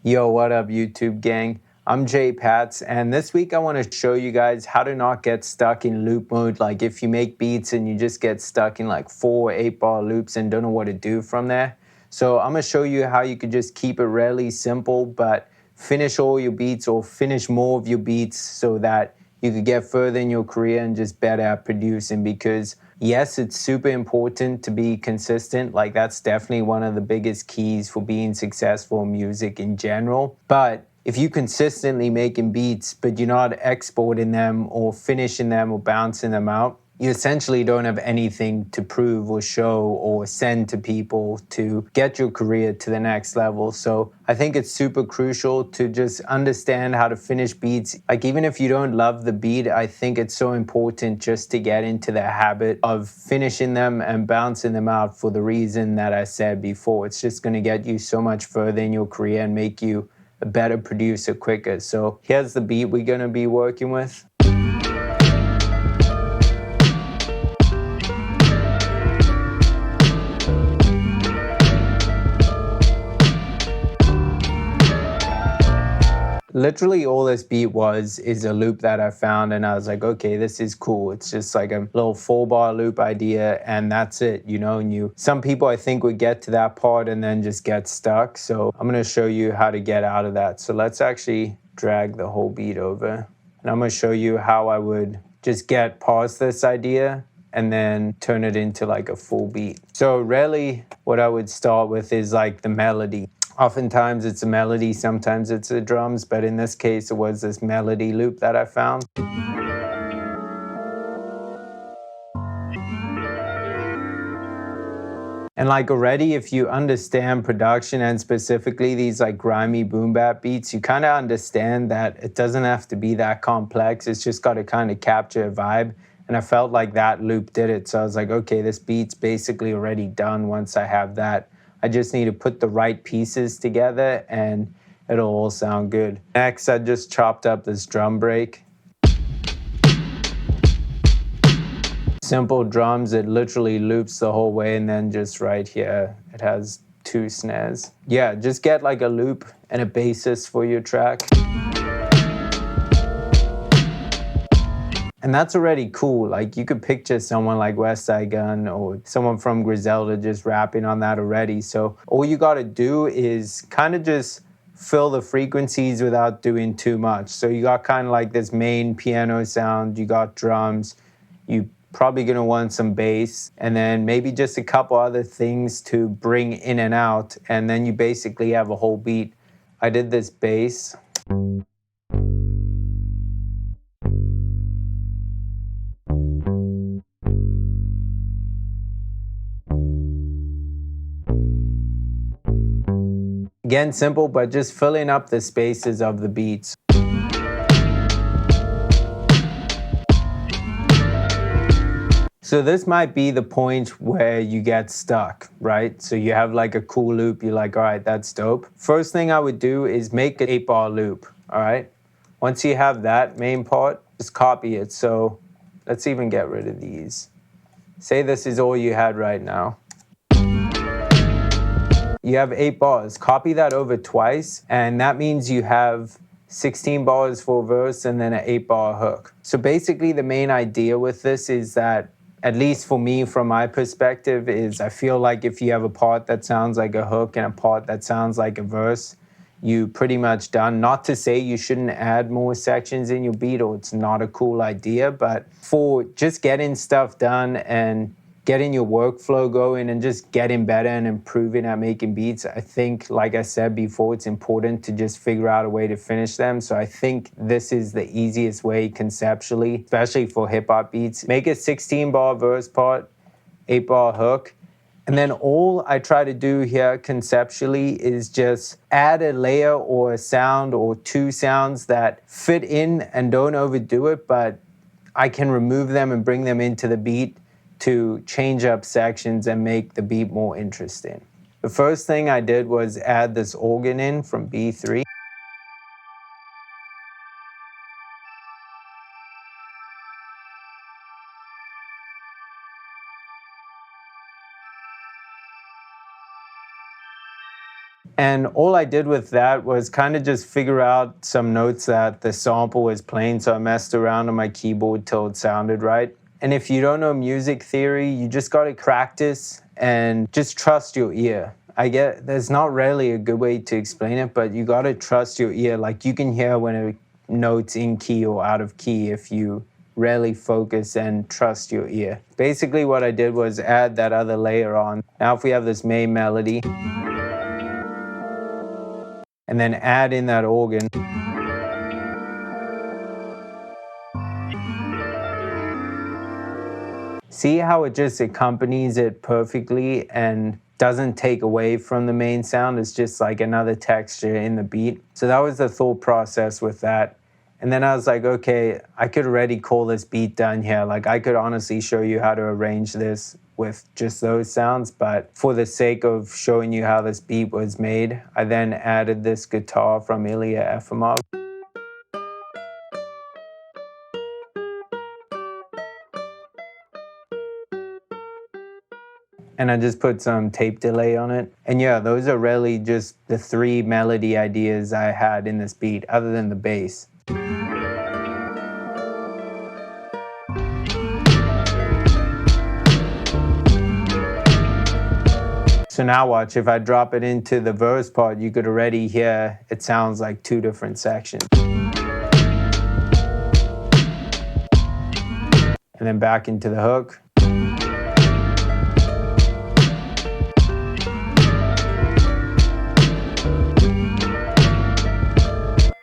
Yo, what up YouTube gang? I'm JPatz, and this week I want to show you guys how to not get stuck in loop mode. Like if you make beats and you just get stuck in like 4 or 8 bar loops and don't know what to do from there. So I'm going to show you how you could just keep it really simple but finish all your beats or finish more of your beats so that you could get further in your career and just better at producing. Because yes, it's super important to be consistent. Like that's definitely one of the biggest keys for being successful in music in general. But if you consistently making beats, but you're not exporting them or finishing them or bouncing them out, you essentially don't have anything to prove or show or send to people to get your career to the next level. So I think it's super crucial to just understand how to finish beats. Like even if you don't love the beat, I think it's so important just to get into the habit of finishing them and bouncing them out for the reason that I said before. It's just going to get you so much further in your career and make you a better producer quicker. So here's the beat we're going to be working with. Literally all this beat is a loop that I found, and I was like, okay, this is cool. It's just like a little 4-bar loop idea, and that's it, you know. And some people I think would get to that part and then just get stuck. So I'm gonna show you how to get out of that. So let's actually drag the whole beat over, and I'm gonna show you how I would just get past this idea and then turn it into like a full beat. So really what I would start with is like the melody. Oftentimes it's a melody, sometimes it's the drums, but in this case it was this melody loop that I found. And like already, if you understand production and specifically these like grimy boom bap beats, you kind of understand that it doesn't have to be that complex. It's just got to kind of capture a vibe. And I felt like that loop did it. So I was like, okay, this beat's basically already done once I have that. I just need to put the right pieces together and it'll all sound good. Next, I just chopped up this drum break. Simple drums, it literally loops the whole way, and then just right here, it has 2 snares. Yeah, just get like a loop and a basis for your track. And that's already cool. Like you could picture someone like West Side Gun or someone from Griselda just rapping on that already. So all you gotta do is kind of just fill the frequencies without doing too much. So you got kind of like this main piano sound, you got drums, you probably gonna want some bass, and then maybe just a couple other things to bring in and out, and then you basically have a whole beat. I did this bass. Again, simple, but just filling up the spaces of the beats. So this might be the point where you get stuck, right? So you have like a cool loop, you're like, all right, that's dope. First thing I would do is make an 8-bar loop, all right? Once you have that main part, just copy it. So let's even get rid of these. Say this is all you had right now. You have 8 bars, copy that over twice, and that means you have 16 bars for a verse and then an 8-bar hook. So basically the main idea with this is that, at least for me, from my perspective, is I feel like if you have a part that sounds like a hook and a part that sounds like a verse, you pretty much done. Not to say you shouldn't add more sections in your beat or it's not a cool idea, but for just getting stuff done and getting your workflow going and just getting better and improving at making beats, I think, like I said before, it's important to just figure out a way to finish them. So I think this is the easiest way conceptually, especially for hip-hop beats. Make a 16-bar verse part, 8-bar hook, and then all I try to do here conceptually is just add a layer or a sound or 2 sounds that fit in and don't overdo it, but I can remove them and bring them into the beat to change up sections and make the beat more interesting. The first thing I did was add this organ in from B3. And all I did with that was kind of just figure out some notes that the sample was playing. So I messed around on my keyboard till it sounded right. And if you don't know music theory, you just got to practice and just trust your ear. I get there's not really a good way to explain it, but you got to trust your ear. Like you can hear when a note's in key or out of key if you really focus and trust your ear. Basically what I did was add that other layer on. Now if we have this main melody, and then add in that organ. See how it just accompanies it perfectly and doesn't take away from the main sound. It's just like another texture in the beat. So that was the thought process with that. And then I was like, okay, I could already call this beat done here. Like I could honestly show you how to arrange this with just those sounds, but for the sake of showing you how this beat was made, I then added this guitar from Ilya Efimov. And I just put some tape delay on it. And yeah, those are really just the 3 melody ideas I had in this beat, other than the bass. So now watch, if I drop it into the verse part, you could already hear it sounds like 2 different sections. And then back into the hook.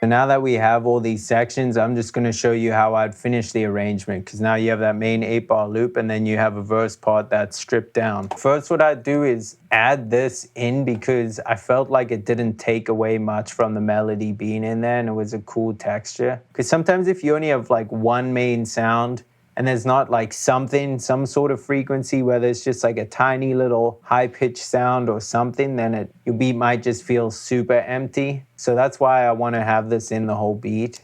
And now that we have all these sections, I'm just going to show you how I'd finish the arrangement, because now you have that main 8-bar loop and then you have a verse part that's stripped down. First, what I'd do is add this in because I felt like it didn't take away much from the melody being in there and it was a cool texture. Because sometimes if you only have like one main sound and there's not like some sort of frequency, whether it's just like a tiny little high-pitched sound or something, then your beat might just feel super empty. So that's why I want to have this in the whole beat.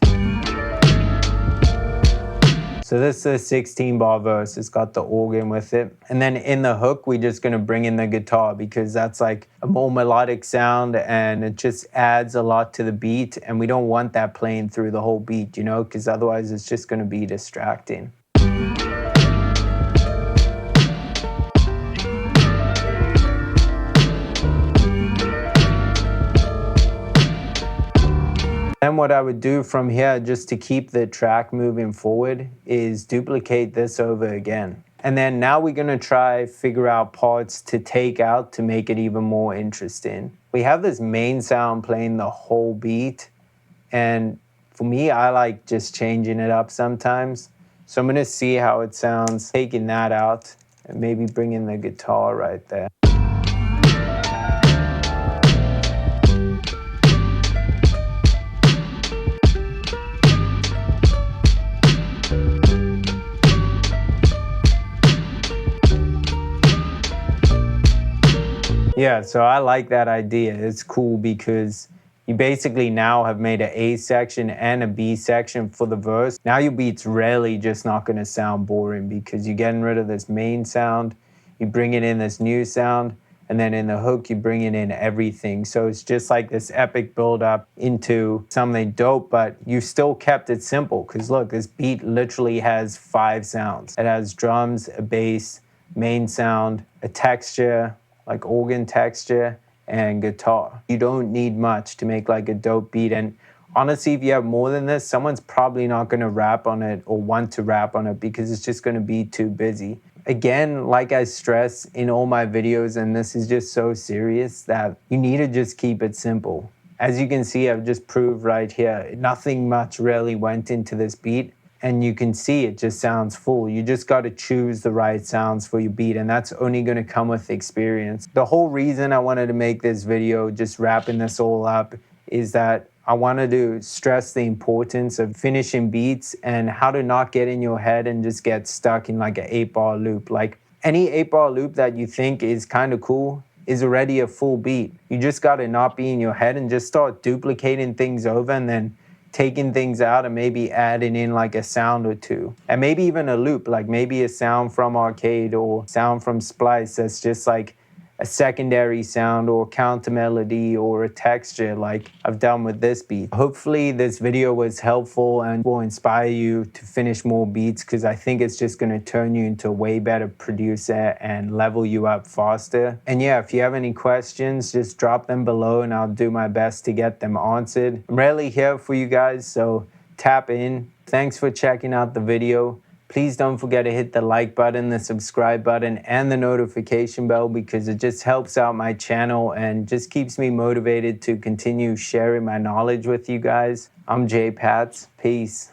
So this is a 16-bar verse. It's got the organ with it. And then in the hook, we're just going to bring in the guitar because that's like a more melodic sound and it just adds a lot to the beat. And we don't want that playing through the whole beat, you know, because otherwise it's just going to be distracting. Then what I would do from here, just to keep the track moving forward, is duplicate this over again. And then now we're going to try figure out parts to take out to make it even more interesting. We have this main sound playing the whole beat. And for me, I like just changing it up sometimes. So I'm going to see how it sounds taking that out and maybe bringing the guitar right there. Yeah, so I like that idea. It's cool because you basically now have made an A section and a B section for the verse. Now your beat's really just not going to sound boring because you're getting rid of this main sound, you bring it in this new sound, and then in the hook you bring it in everything. So it's just like this epic build up into something dope, but you still kept it simple because look, this beat literally has 5 sounds. It has drums, a bass, main sound, a texture, like organ texture, and guitar. You don't need much to make like a dope beat. And honestly, if you have more than this, someone's probably not going to rap on it or want to rap on it because it's just going to be too busy. Again, like I stress in all my videos, and this is just so serious, that you need to just keep it simple. As you can see, I've just proved right here, nothing much really went into this beat. And you can see it just sounds full. You just got to choose the right sounds for your beat, and that's only going to come with experience. The whole reason I wanted to make this video, just wrapping this all up, is that I wanted to stress the importance of finishing beats and how to not get in your head and just get stuck in like an 8-bar loop. Like any 8-bar loop that you think is kind of cool is already a full beat. You just got to not be in your head and just start duplicating things over and then taking things out and maybe adding in like a sound or two. And maybe even a loop, like maybe a sound from Arcade or sound from Splice that's just like a secondary sound or counter melody or a texture like I've done with this beat. Hopefully this video was helpful and will inspire you to finish more beats, because I think it's just going to turn you into a way better producer and level you up faster. And yeah, if you have any questions, just drop them below and I'll do my best to get them answered. I'm rarely here for you guys, so tap in. Thanks for checking out the video. Please don't forget to hit the like button, the subscribe button, and the notification bell, because it just helps out my channel and just keeps me motivated to continue sharing my knowledge with you guys. I'm JPatz. Peace.